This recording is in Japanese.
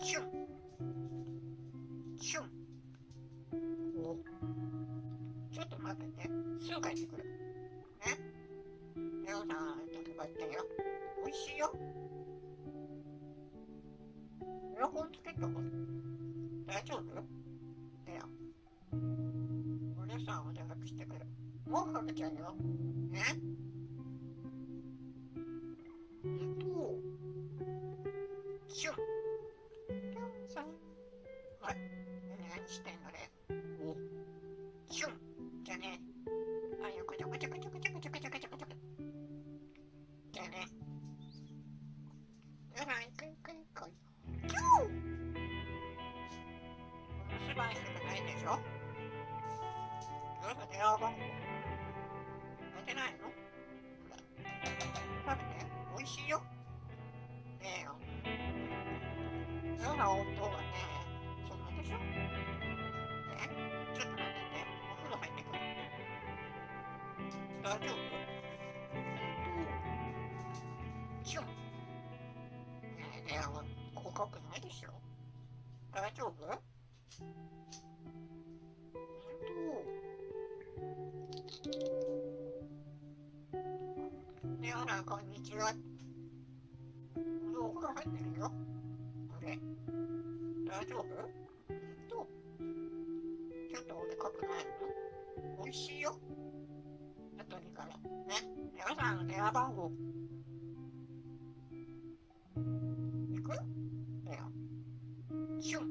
ちゅん。ちゅん。お。ちょっと待ってて。すぐ帰ってくる。ね。レオンさん暖かかったよ。美味しいよ。エアコンつけたの？大丈夫？レオン。お姉さんは電話してくる。毛布掛けちゃうよ。ね。ちゅん。レオンさん。はい。何してんのレー。お。ちゅん。じゃあね。あんよこちょこちょこちょこちょこちょこちょこちょこちょこ。じゃあね。やらいくいくいくい。キュー。お留守番したくないでしょ。電話番号。寝てないの？食べて。美味しいよ。レオン。レオンさんは音はね、そんなでしょ。ね、ちょっと待ってて。お風呂入ってくる。大丈夫？ちゅん。ねえ、レオン、こかくないでしょ。大丈夫？レオンさんこんにちは。お風呂入ってるよ。オレ。大丈夫？ちょっとおでかくないの？美味しいよ。あとみから。ね。レオンさんの電話番号。行く？レオン。ちゅん。